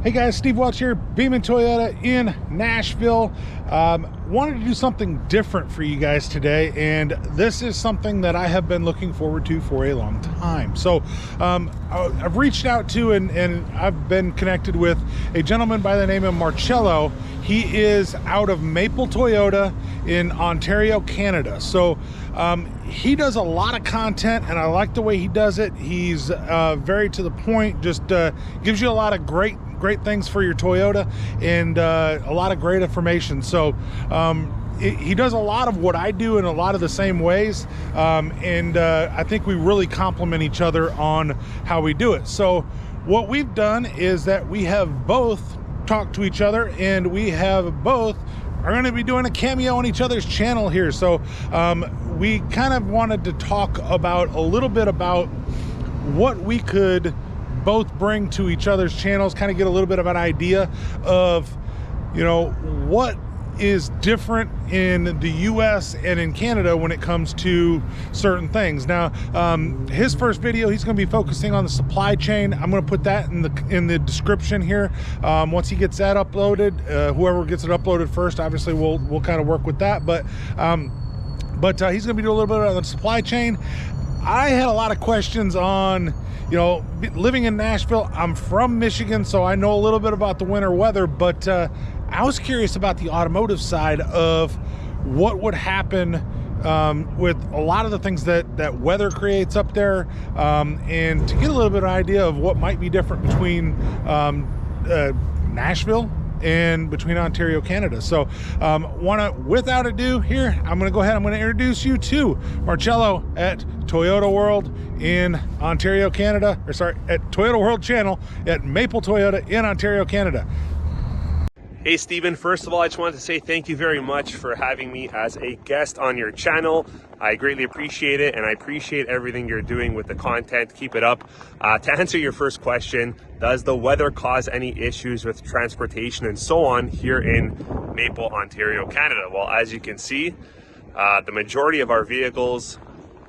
Hey guys, Steve Welch here, Beaman Toyota in Nashville. Wanted to do something different for you guys today, and this is something that I have been looking forward to for a long time. So I've reached out to and I've been connected with a gentleman by the name of Marcello. He is out of Maple Toyota in Ontario, Canada. So he does a lot of content, and I like the way he does it. He's very to the point, just gives you a lot of great things for your Toyota, and a lot of great information. So he does a lot of what I do in a lot of the same ways, and I think we really complement each other on how we do it. So what we've done is that we have both talked to each other, and we have both are going to be doing a cameo on each other's channel here. So we kind of wanted to talk about a little bit about what we could both bring to each other's channels, kind of get a little bit of an idea of, you know, what is different in the US and in Canada when it comes to certain things. Now, his first video, he's going to be focusing on the supply chain. I'm going to put that in the description here. Once he gets that uploaded, whoever gets it uploaded first, obviously we'll kind of work with that. But he's going to be doing a little bit on the supply chain. I had a lot of questions on, you know, living in Nashville. I'm from Michigan, so I know a little bit about the winter weather, but I was curious about the automotive side of what would happen with a lot of the things that weather creates up there, and to get a little bit of idea of what might be different between Nashville and between Ontario, Canada. So without ado here, I'm going to go ahead, I'm going to introduce you to Marcello at Toyota World in Ontario, Canada, or sorry, at Toyota World channel at Maple Toyota in Ontario, Canada. Hey Stephen, first of all, I just wanted to say thank you very much for having me as a guest on your channel. I greatly appreciate it, and I appreciate everything you're doing with the content. Keep it up. To answer your first question, does the weather cause any issues with transportation and so on here in Maple, Ontario, Canada? Well, as you can see, the majority of our vehicles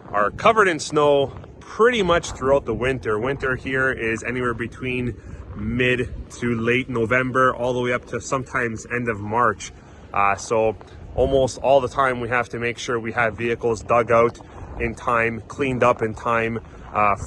are covered in snow pretty much throughout the winter. Winter here is anywhere between mid to late November all the way up to sometimes end of March. So almost all the time we have to make sure we have vehicles dug out in time, cleaned up in time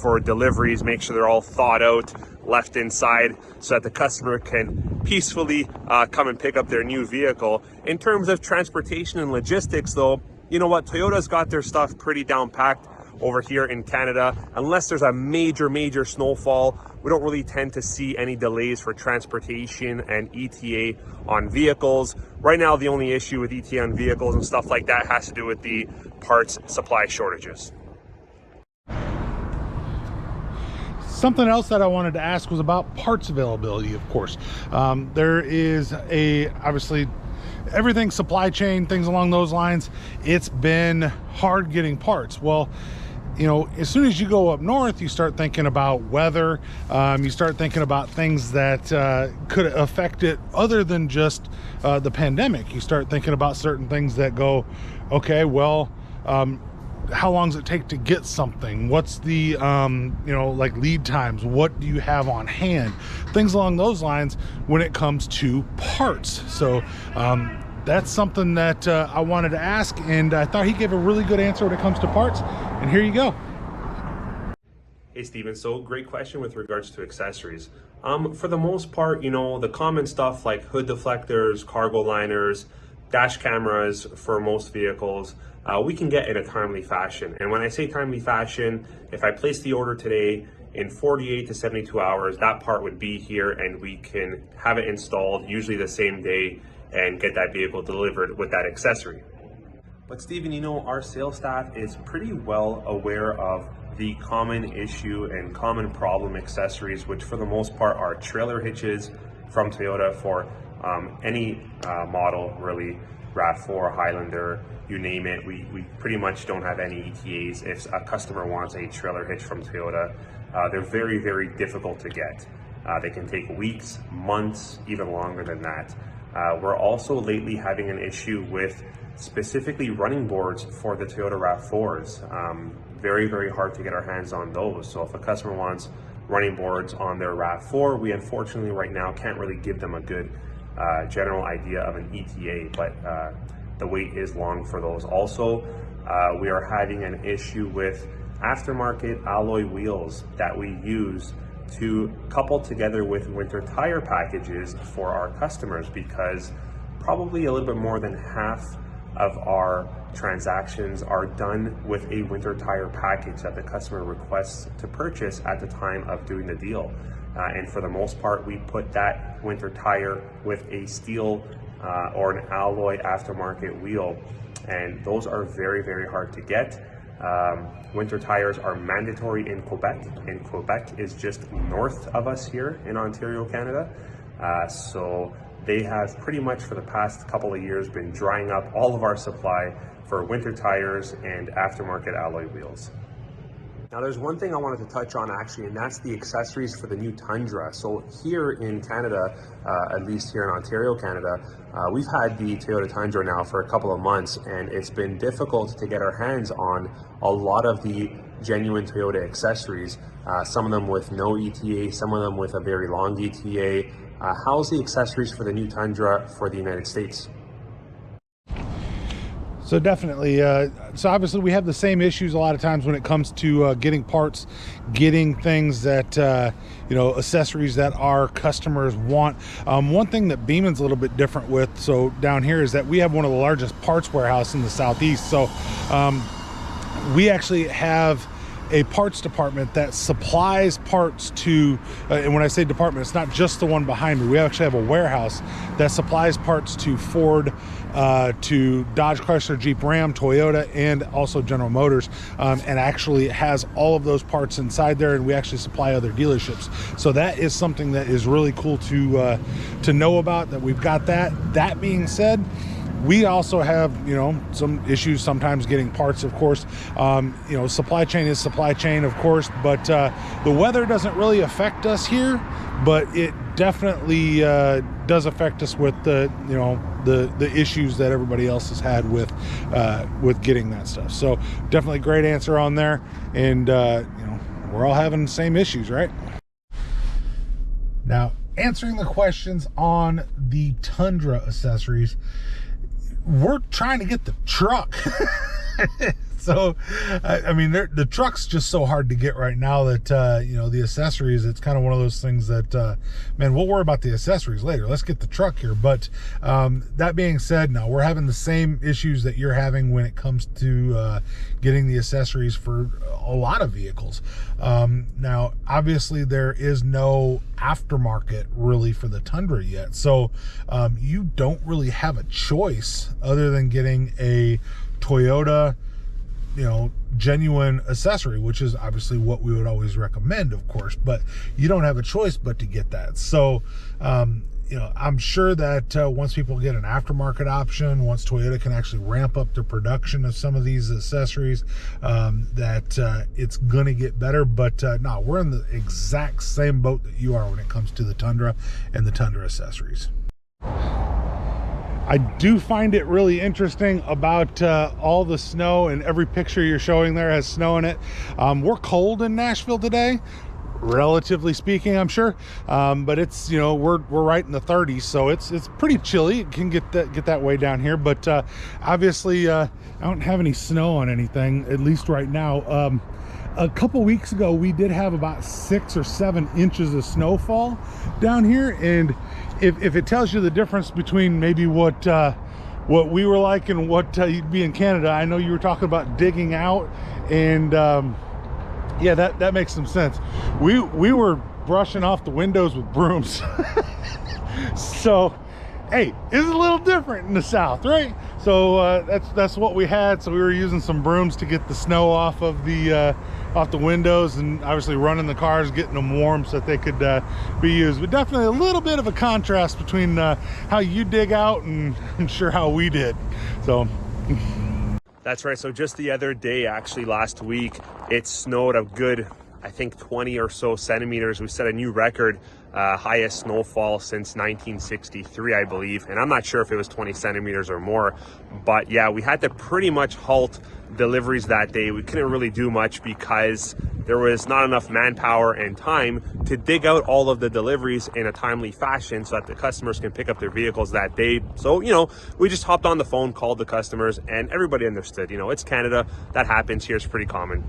for deliveries, make sure they're all thawed out, left inside, so that the customer can peacefully come and pick up their new vehicle. In terms of transportation and logistics though, you know what, Toyota's got their stuff pretty down packed over here in Canada. Unless there's a major snowfall, we don't really tend to see any delays for transportation and ETA on vehicles. Right now, the only issue with ETA on vehicles and stuff like that has to do with the parts supply shortages. Something else that I wanted to ask was about parts availability, of course. There is obviously, everything supply chain, things along those lines, it's been hard getting parts. Well, you know, as soon as you go up north, you start thinking about weather. You start thinking about things that could affect it other than just the pandemic. You start thinking about certain things that go, okay, well, how long does it take to get something? What's the, you know, like lead times? What do you have on hand? Things along those lines when it comes to parts. So that's something that I wanted to ask, and I thought he gave a really good answer when it comes to parts, and here you go. Hey Steven, so great question with regards to accessories. For the most part, you know, the common stuff like hood deflectors, cargo liners, dash cameras for most vehicles, we can get in a timely fashion. And when I say timely fashion, if I place the order today, in 48 to 72 hours, that part would be here and we can have it installed usually the same day and get that vehicle delivered with that accessory. But Stephen, you know, our sales staff is pretty well aware of the common issue and common problem accessories, which for the most part are trailer hitches from Toyota for any model, really, RAV4, Highlander, you name it. We pretty much don't have any ETAs. If a customer wants a trailer hitch from Toyota, they're very difficult to get. They can take weeks, months, even longer than that. We're also lately having an issue with specifically running boards for the Toyota RAV4s. Very hard to get our hands on those. So if a customer wants running boards on their RAV4. We unfortunately right now can't really give them a good general idea of an ETA, but the wait is long for those. Also, we are having an issue with aftermarket alloy wheels that we use to couple together with winter tire packages for our customers, because probably a little bit more than half of our transactions are done with a winter tire package that the customer requests to purchase at the time of doing the deal. And for the most part, we put that winter tire with a steel or an alloy aftermarket wheel, and those are very, very hard to get. Winter tires are mandatory in Quebec, and Quebec is just north of us here in Ontario, Canada. So they have pretty much for the past couple of years been drying up all of our supply for winter tires and aftermarket alloy wheels. Now there's one thing I wanted to touch on actually, and that's the accessories for the new Tundra. So here in Canada, at least here in Ontario, Canada, we've had the Toyota Tundra now for a couple of months, and it's been difficult to get our hands on a lot of the genuine Toyota accessories, some of them with no ETA, some of them with a very long ETA. How's the accessories for the new Tundra for the United States? So definitely, so obviously we have the same issues a lot of times when it comes to getting parts, getting things that, you know, accessories that our customers want. One thing that Beeman's a little bit different with, so down here, is that we have one of the largest parts warehouse in the Southeast. So we actually have a parts department that supplies parts to, and when I say department, it's not just the one behind me. We actually have a warehouse that supplies parts to Ford, to Dodge, Chrysler, Jeep, Ram, Toyota, and also General Motors, and actually has all of those parts inside there, and we actually supply other dealerships. So that is something that is really cool to know about, that we've got that. That being said, we also have, you know, some issues sometimes getting parts, of course. You know, supply chain is supply chain, of course, but the weather doesn't really affect us here, but it definitely does affect us with the, you know, the issues that everybody else has had with getting that stuff. So definitely great answer on there, and you know, we're all having the same issues, right? Now, answering the questions on the Tundra accessories, we're trying to get the truck. So I mean, the truck's just so hard to get right now that you know, the accessories, it's kind of one of those things that man, we'll worry about the accessories later. Let's get the truck here. But that being said, no, we're having the same issues that you're having when it comes to getting the accessories for a lot of vehicles. Now obviously there is no aftermarket really for the Tundra yet, so you don't really have a choice other than getting a Toyota, you know, genuine accessory, which is obviously what we would always recommend, of course, but you don't have a choice but to get that. So you know, I'm sure that once people get an aftermarket option, once Toyota can actually ramp up the production of some of these accessories, that it's gonna get better. But no, we're in the exact same boat that you are when it comes to the Tundra and the Tundra accessories. I do find it really interesting about all the snow, and every picture you're showing there has snow in it. We're cold in Nashville today, relatively speaking, I'm sure, but it's, you know, we're right in the 30s, so it's pretty chilly. It can get that way down here, but obviously I don't have any snow on anything, at least right now. A couple weeks ago we did have about 6 or 7 inches of snowfall down here, and if it tells you the difference between maybe what we were like and what you'd be in Canada. I know you were talking about digging out, and yeah, that makes some sense. We were brushing off the windows with brooms. So hey, it's a little different in the South, right? So that's what we had. So we were using some brooms to get the snow off of the windows, and obviously running the cars, getting them warm so that they could be used. But definitely a little bit of a contrast between how you dig out and I'm sure how we did. So that's right. So just the other day, actually last week, it snowed a good I think 20 or so centimeters. We set a new record, highest snowfall since 1963, I believe. And I'm not sure if it was 20 centimeters or more, but yeah, we had to pretty much halt deliveries that day. We couldn't really do much because there was not enough manpower and time to dig out all of the deliveries in a timely fashion so that the customers can pick up their vehicles that day. So, you know, we just hopped on the phone, called the customers, and everybody understood. You know, it's Canada. That happens here. It's pretty common.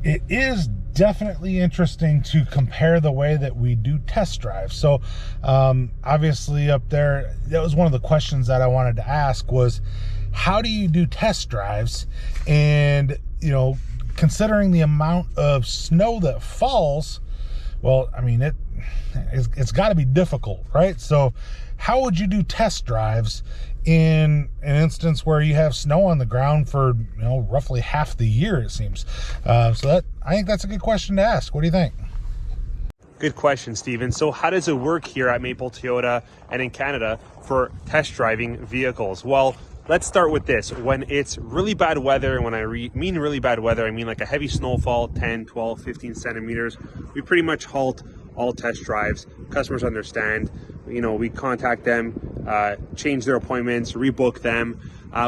It is definitely interesting to compare the way that we do test drives. So obviously up there, that was one of the questions that I wanted to ask was, how do you do test drives? And, you know, considering the amount of snow that falls, well, I mean, it's got to be difficult, right? So how would you do test drives in an instance where you have snow on the ground for, you know, roughly half the year, it seems? So I think that's a good question to ask. What do you think? Good question, Steven. So how does it work here at Maple Toyota and in Canada for test driving vehicles? Well, let's start with this. When it's really bad weather, and when I mean really bad weather, I mean like a heavy snowfall, 10, 12, 15 centimeters, we pretty much halt all test drives. Customers understand, you know, we contact them, change their appointments, rebook them.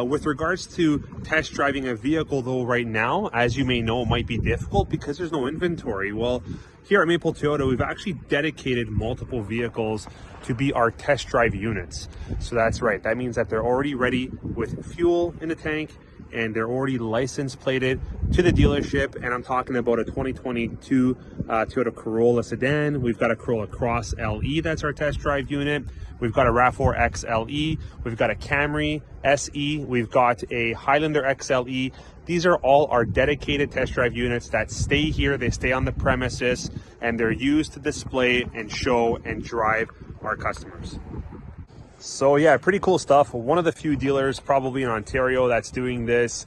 With regards to test driving a vehicle, though, right now, as you may know, it might be difficult because there's no inventory. Well, here at Maple Toyota, we've actually dedicated multiple vehicles to be our test drive units. So that's right. That means that they're already ready with fuel in the tank and they're already license plated to the dealership. And I'm talking about a 2022 Toyota Corolla sedan. We've got a Corolla Cross LE, that's our test drive unit. We've got a RAV4 XLE. We've got a Camry SE. We've got a Highlander XLE. These are all our dedicated test drive units that stay here. They stay on the premises and they're used to display and show and drive our customers. So yeah, pretty cool stuff. One of the few dealers probably in Ontario that's doing this.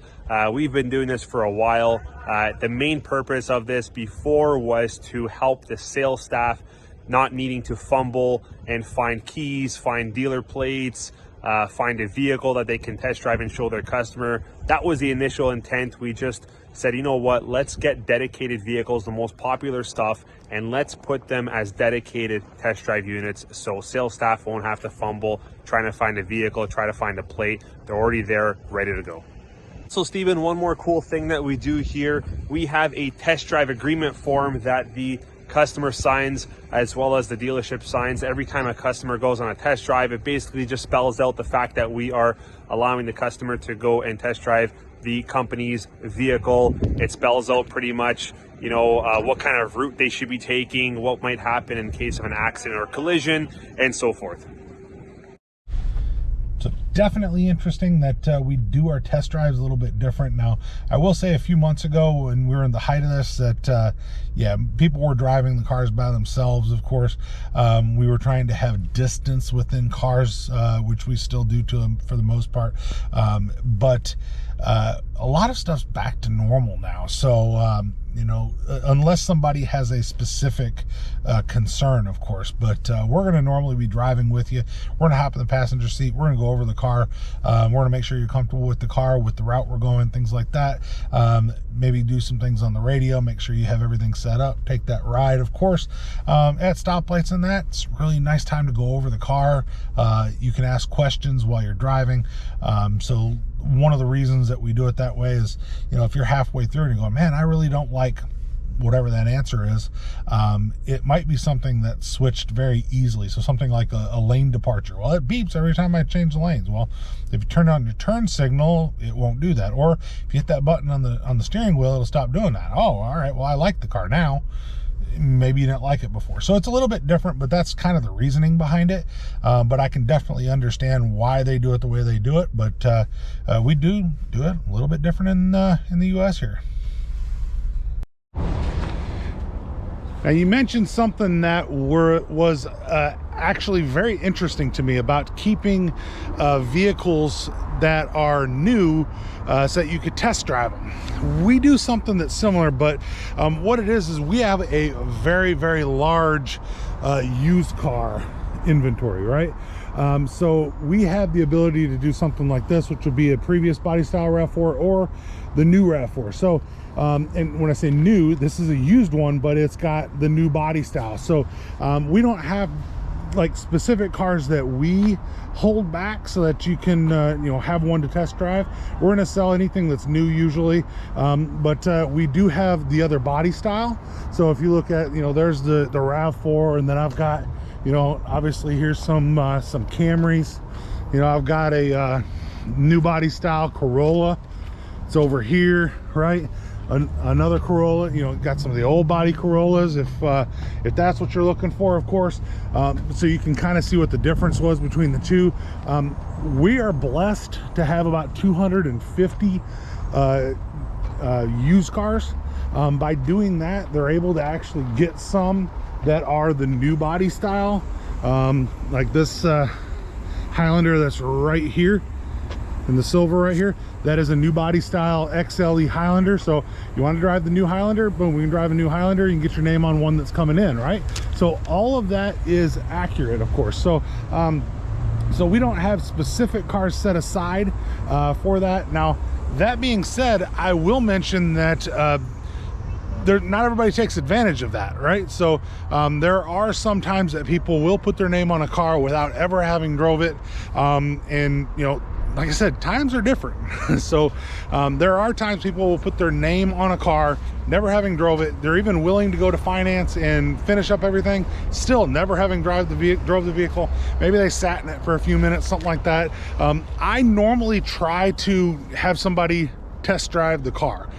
We've been doing this for a while. The main purpose of this before was to help the sales staff not needing to fumble and find keys, find dealer plates, find a vehicle that they can test drive and show their customer. That was the initial intent. We just said, you know what, let's get dedicated vehicles, the most popular stuff, and let's put them as dedicated test drive units so sales staff won't have to fumble trying to find a vehicle, try to find a plate. They're already there, ready to go. So Steven, one more cool thing that we do here, we have a test drive agreement form that the customer signs as well as the dealership signs. Every time a customer goes on a test drive, it basically just spells out the fact that we are allowing the customer to go and test drive the company's vehicle. It spells out pretty much, you know, what kind of route they should be taking, what might happen in case of an accident or collision, and so forth. So definitely interesting that we do our test drives a little bit different. Now, I will say a few months ago when we were in the height of this that, yeah, people were driving the cars by themselves, of course. We were trying to have distance within cars, which we still do to them for the most part. But a lot of stuff's back to normal now. So, you know, unless somebody has a specific concern, of course, but we're going to normally be driving with you. We're going to hop in the passenger seat. We're going to go over the car. We're going to make sure you're comfortable with the car, with the route we're going, things like that. Maybe do some things on the radio, make sure you have everything set up, take that ride, of course. At stoplights and that, it's really nice time to go over the car. You can ask questions while you're driving. So one of the reasons that we do it that way is, you know, if you're halfway through and you go, man, I really don't like whatever that answer is, it might be something that switched very easily. So something like a lane departure. Well, it beeps every time I change the lanes. Well, if you turn on your turn signal, it won't do that. Or if you hit that button on the steering wheel, it'll stop doing that. Oh, all right, well, I like the car now. Maybe you didn't like it before. So it's a little bit different, but that's kind of the reasoning behind it. But I can definitely understand why they do it the way they do it. But we do it a little bit different in the US here. Now, you mentioned something that was actually very interesting to me about keeping vehicles that are new so that you could test drive them. We do something that's similar, but what it is we have a very, very large used car inventory, right? So we have the ability to do something like this, which would be a previous body style RAV4 or the new RAV4. So and when I say new, this is a used one, but it's got the new body style. So we don't have like specific cars that we hold back so that you can you know, have one to test drive. We're going to sell anything that's new usually, but we do have the other body style. So if you look at, you know, there's the RAV4, and then I've got, you know, obviously here's some Camrys. You know, I've got a new body style Corolla. It's over here, right? Another Corolla, you know, got some of the old body Corollas if that's what you're looking for, of course. So you can kind of see what the difference was between the two. We are blessed to have about 250 used cars. By doing that, they're able to actually get some that are the new body style, like this Highlander that's right here in the silver right here. That is a new body style XLE Highlander. So you want to drive the new Highlander, boom, we can drive a new Highlander. You can get your name on one that's coming in, right? So all of that is accurate, of course. So so we don't have specific cars set aside for that. Now, that being said, I will mention that not everybody takes advantage of that, right? So there are some times that people will put their name on a car without ever having drove it, and you know, like I said, times are different. So there are times people will put their name on a car, never having drove it. They're even willing to go to finance and finish up everything, still never having drove the vehicle. Maybe they sat in it for a few minutes, something like that. I normally try to have somebody test drive the car.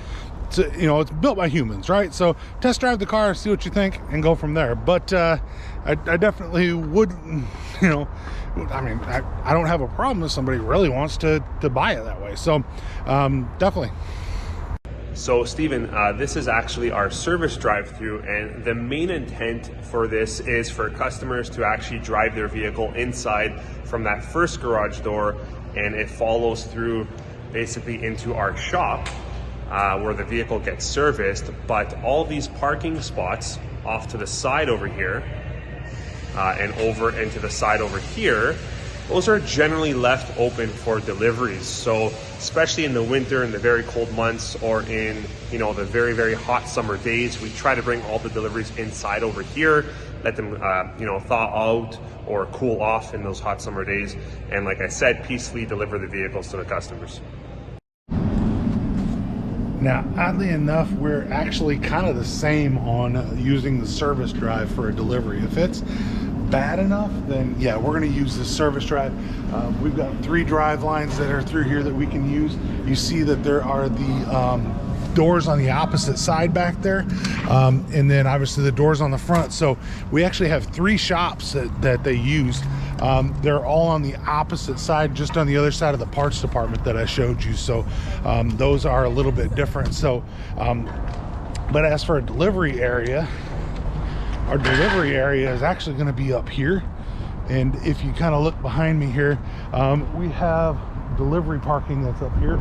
So, you know, it's built by humans, right? So test drive the car, see what you think, and go from there. But I definitely would, you know, I mean, I don't have a problem if somebody really wants to buy it that way. So definitely. So Stephen, this is actually our service drive-through, and the main intent for this is for customers to actually drive their vehicle inside from that first garage door, and it follows through basically into our shop where the vehicle gets serviced. But all these parking spots off to the side over here and over into the side over here, those are generally left open for deliveries. So especially in the winter, in the very cold months, or in, you know, the very, very hot summer days, we try to bring all the deliveries inside over here, let them you know, thaw out or cool off in those hot summer days, and like I said, peacefully deliver the vehicles to the customers. Now, oddly enough, we're actually kind of the same on using the service drive for a delivery. If it's bad enough, then yeah, we're going to use the service drive. We've got 3 drive lines that are through here that we can use. You see that there are the doors on the opposite side back there, and then obviously the doors on the front. So we actually have 3 shops that they use. They're all on the opposite side, just on the other side of the parts department that I showed you. So those are a little bit different. So but as for a delivery area, our delivery area is actually going to be up here. And if you kind of look behind me here, we have delivery parking that's up here.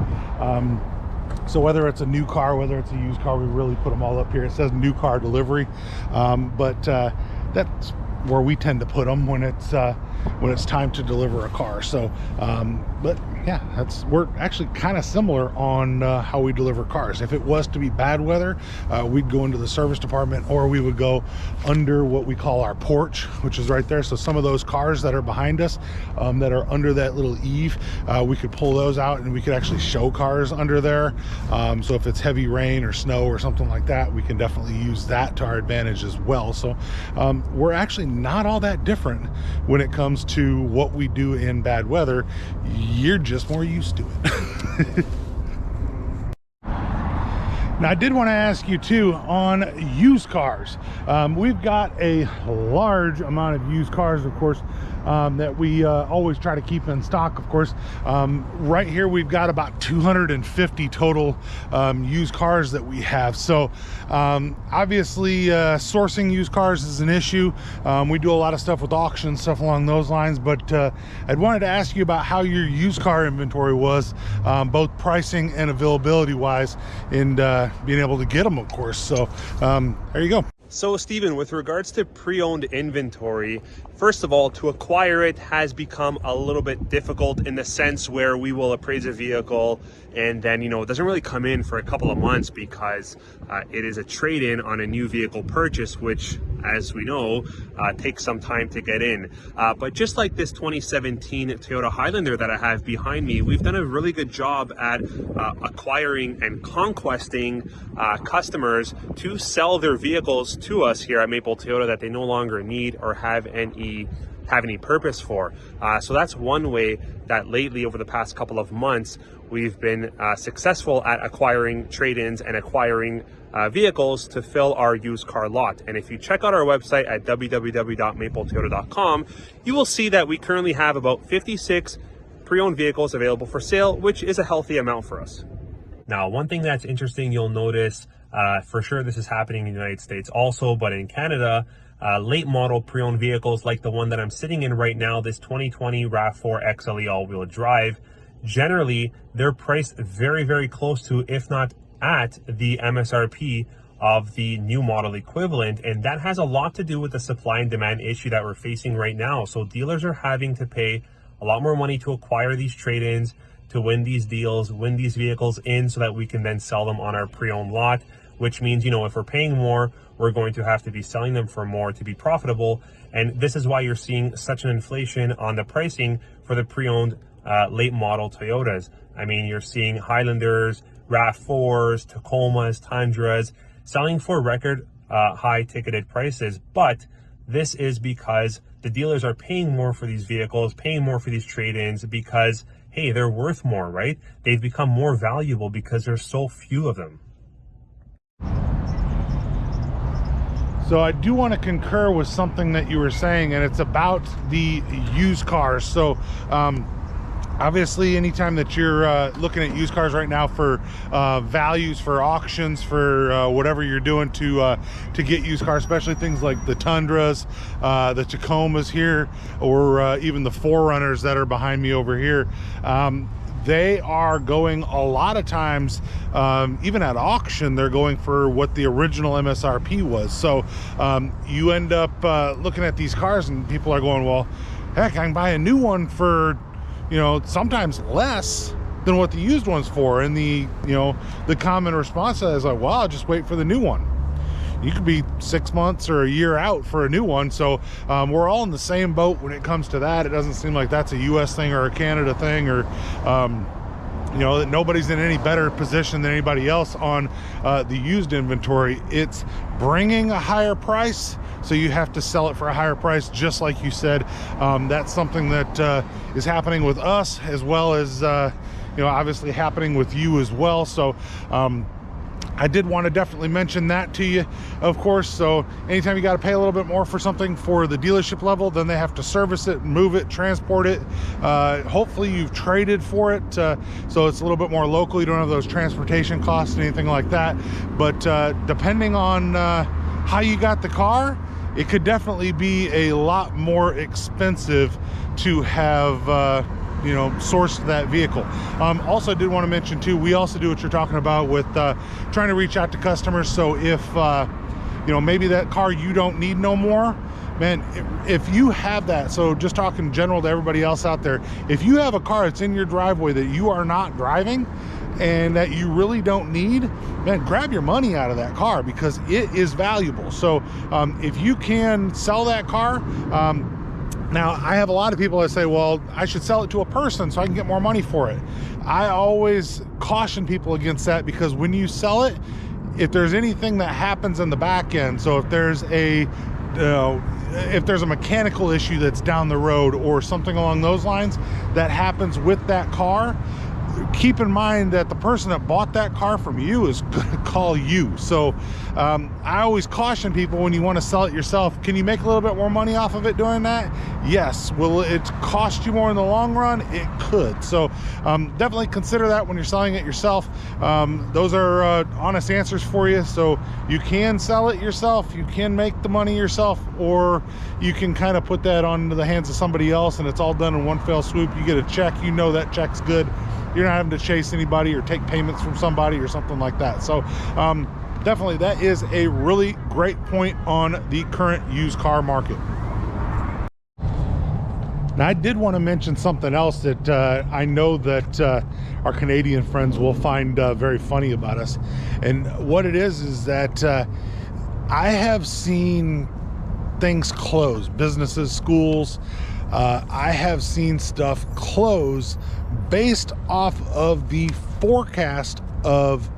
So whether it's a new car, whether it's a used car, we really put them all up here. It says new car delivery, but that's where we tend to put them when it's time to deliver a car. So but yeah, we're actually kind of similar on how we deliver cars. If it was to be bad weather, we'd go into the service department, or we would go under what we call our porch, which is right there. So some of those cars that are behind us, that are under that little eave, we could pull those out and we could actually show cars under there. So if it's heavy rain or snow or something like that, we can definitely use that to our advantage as well. So we're actually not all that different when it comes to what we do in bad weather. You're just more used to it. Now, I did want to ask you too on used cars. We've got a large amount of used cars, of course, that we always try to keep in stock, of course. Right here, we've got about 250 total used cars that we have. So obviously, sourcing used cars is an issue. We do a lot of stuff with auctions, stuff along those lines, but I'd wanted to ask you about how your used car inventory was, both pricing and availability wise, and being able to get them, of course. So there you go. So Stephen, with regards to pre-owned inventory, first of all, to acquire it has become a little bit difficult in the sense where we will appraise a vehicle and then, it doesn't really come in for a couple of months because it is a trade-in on a new vehicle purchase, which, as we know, takes some time to get in. But just like this 2017 Toyota Highlander that I have behind me, we've done a really good job at acquiring and conquesting customers to sell their vehicles to us here at Maple Toyota that they no longer need or have any purpose for. So that's one way that lately, over the past couple of months, we've been successful at acquiring trade-ins and acquiring vehicles to fill our used car lot. And if you check out our website at www.mapletoyota.com, you will see that we currently have about 56 pre-owned vehicles available for sale, which is a healthy amount for us. Now, one thing that's interesting, you'll notice, for sure this is happening in the United States also, but in Canada, late model pre-owned vehicles like the one that I'm sitting in right now, this 2020 RAV4 XLE all-wheel drive, generally they're priced very, very close to, if not at, the MSRP of the new model equivalent. And that has a lot to do with the supply and demand issue that we're facing right now. So dealers are having to pay a lot more money to acquire these trade-ins, to win these deals, win these vehicles in so that we can then sell them on our pre-owned lot, which means, if we're paying more, we're going to have to be selling them for more to be profitable. And this is why you're seeing such an inflation on the pricing for the pre-owned late model Toyotas. I mean, you're seeing Highlanders, RAV4s, Tacomas, Tundras selling for record high ticketed prices. But this is because the dealers are paying more for these vehicles, paying more for these trade-ins because, hey, they're worth more, right? They've become more valuable because there's so few of them. So I do want to concur with something that you were saying, and it's about the used cars. So obviously, anytime that you're looking at used cars right now for values, for auctions, for whatever you're doing to get used cars, especially things like the Tundras, the Tacomas here, or even the Forerunners that are behind me over here, they are going a lot of times, even at auction, they're going for what the original MSRP was. So you end up looking at these cars and people are going, well, heck, I can buy a new one for, sometimes less than what the used one's for. And the common response to that is like, well, I'll just wait for the new one. You could be 6 months or a year out for a new one. So we're all in the same boat when it comes to that. It doesn't seem like that's a US thing or a Canada thing, or that nobody's in any better position than anybody else on the used inventory. It's bringing a higher price, so you have to sell it for a higher price, just like you said. That's something that is happening with us, as well as obviously happening with you as well. So I did want to definitely mention that to you, of course. So anytime you got to pay a little bit more for something for the dealership level, then they have to service it, move it, transport it. Hopefully you've traded for it, so it's a little bit more local. You don't have those transportation costs and anything like that. But depending on how you got the car, it could definitely be a lot more expensive to have sourced that vehicle. Also did want to mention too, we also do what you're talking about with trying to reach out to customers. So if maybe that car you don't need no more, man, if you have that, so just talking general to everybody else out there, if you have a car that's in your driveway that you are not driving and that you really don't need, man, grab your money out of that car, because it is valuable. So if you can sell that car, now, I have a lot of people that say, well, I should sell it to a person so I can get more money for it. I always caution people against that, because when you sell it, if there's anything that happens in the back end, so if there's a mechanical issue that's down the road or something along those lines that happens with that car, keep in mind that the person that bought that car from you is going to call you. So I always caution people, when you want to sell it yourself, can you make a little bit more money off of it doing that? Yes. Will it cost you more in the long run? It could. So definitely consider that when you're selling it yourself. Those are honest answers for you. So you can sell it yourself, you can make the money yourself, or you can kind of put that onto the hands of somebody else and it's all done in one fell swoop. You get a check, that check's good. You're not having to chase anybody or take payments from somebody or something like that. So definitely that is a really great point on the current used car market. Now, I did want to mention something else that I know that our Canadian friends will find very funny about us. And what it is that I have seen things close, businesses, schools. I have seen stuff close based off of the forecast of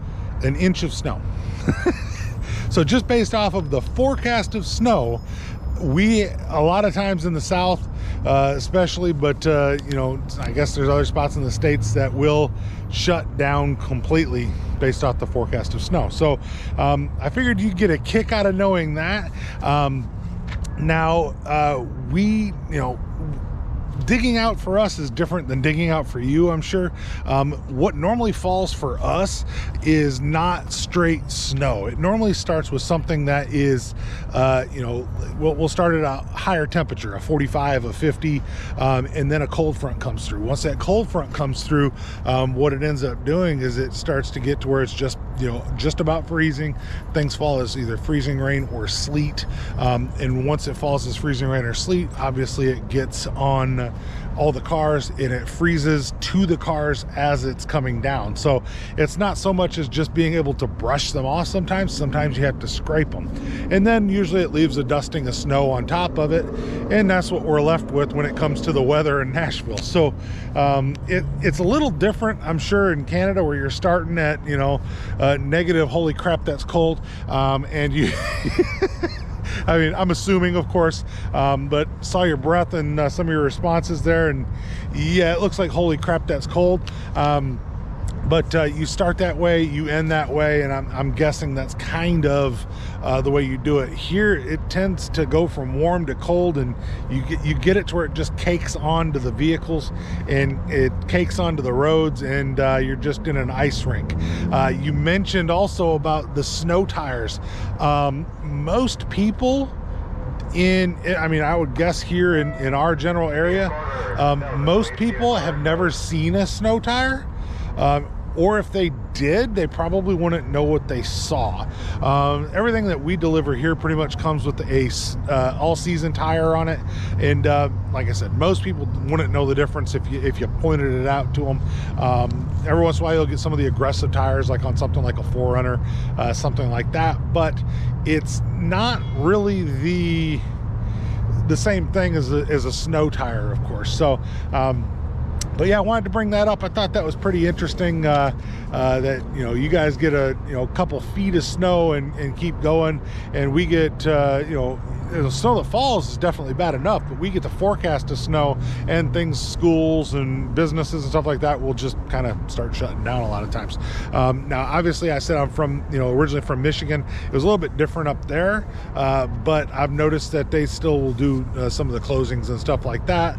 an inch of snow. So just based off of the forecast of snow, a lot of times in the South, especially, but you know, I guess there's other spots in the States that will shut down completely based off the forecast of snow. So I figured you'd get a kick out of knowing that. Now, you know, digging out for us is different than digging out for you, I'm sure. What normally falls for us is not straight snow. It normally starts with something that is, you know, we'll start at a higher temperature, a 45, a 50, and then a cold front comes through. Once that cold front comes through, what it ends up doing is it starts to get to where it's just, you know, just about freezing. Things fall as either freezing rain or sleet. And once it falls as freezing rain or sleet, obviously it gets on all the cars and it freezes to the cars as it's coming down. So it's not so much as just being able to brush them off. Sometimes you have to scrape them, and then usually it leaves a dusting of snow on top of it, and that's what we're left with when it comes to the weather in Nashville. So it's a little different, I'm sure, in Canada, where you're starting at, you know, negative, holy crap, that's cold, and you I mean, I'm assuming, of course, but saw your breath and some of your responses there, and yeah, it looks like holy crap, that's cold. But you start that way, you end that way, and I'm guessing that's kind of the way you do it. Here, it tends to go from warm to cold, and you get it to where it just cakes onto the vehicles, and it cakes onto the roads, and you're just in an ice rink. You mentioned also about the snow tires. Most people I would guess here in our general area, most people have never seen a snow tire. Or if they did, they probably wouldn't know what they saw. Everything that we deliver here pretty much comes with a all-season tire on it, and like I said, most people wouldn't know the difference if you pointed it out to them. Every once in a while, you'll get some of the aggressive tires, like on something like a 4Runner, something like that. But it's not really the same thing as a snow tire, of course. So. But yeah, I wanted to bring that up. I thought that was pretty interesting, that, you know, you guys get a couple feet of snow and keep going, and we get, you know, the snow that falls is definitely bad enough, but we get the forecast of snow, and things, schools and businesses and stuff like that will just kind of start shutting down a lot of times. Now, obviously, I said I'm from, you know, originally from Michigan. It was a little bit different up there, but I've noticed that they still will do some of the closings and stuff like that.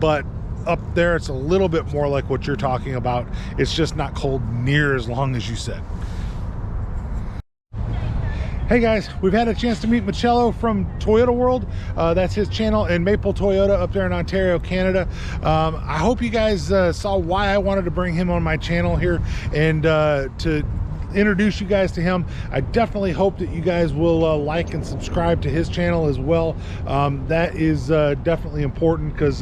But up there, it's a little bit more like what you're talking about. It's just not cold near as long as you said. Hey guys, we've had a chance to meet Marcello from Toyota World. That's his channel, and Maple Toyota up there in Ontario, Canada. I hope you guys saw why I wanted to bring him on my channel here, and to introduce you guys to him. I definitely hope that you guys will like and subscribe to his channel as well. That is definitely important, because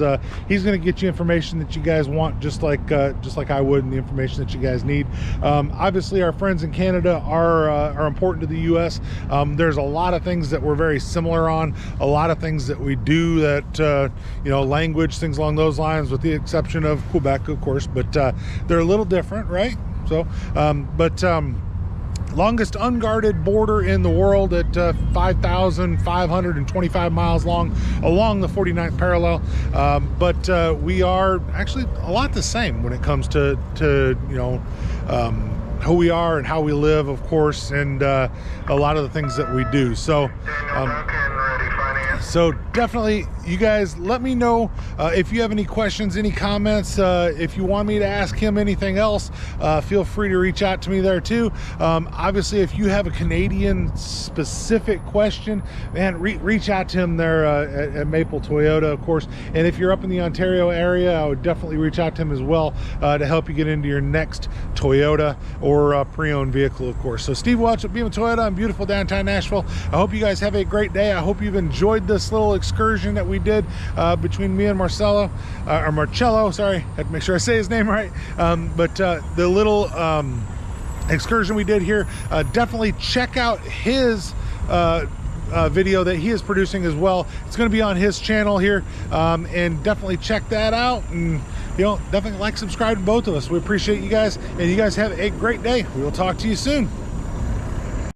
he's going to get you information that you guys want, just like I would, and the information that you guys need. Obviously, our friends in Canada are important to the U.S. There's a lot of things that we're very similar on, a lot of things that we do that, you know, language, things along those lines, with the exception of Quebec, of course, but they're a little different, right? So, longest unguarded border in the world at 5,525 miles long along the 49th parallel. But we are actually a lot the same when it comes to you know, who we are and how we live, of course, and a lot of the things that we do. So, so definitely, you guys, let me know if you have any questions, any comments. If you want me to ask him anything else, feel free to reach out to me there too. Obviously, if you have a Canadian specific question, man, reach out to him there at Maple Toyota, of course. And if you're up in the Ontario area, I would definitely reach out to him as well to help you get into your next Toyota or a pre-owned vehicle, of course. So Steve Welch at Beam Toyota in beautiful downtown Nashville. I hope you guys have a great day. I hope you've enjoyed this little excursion that we did between me and Marcello, or Marcello, sorry, had to make sure I say his name right. But the little excursion we did here, definitely check out his video that he is producing as well. It's going to be on his channel here, and definitely check that out, and definitely like, subscribe to both of us. We appreciate you guys, and you guys have a great day. We will talk to you soon.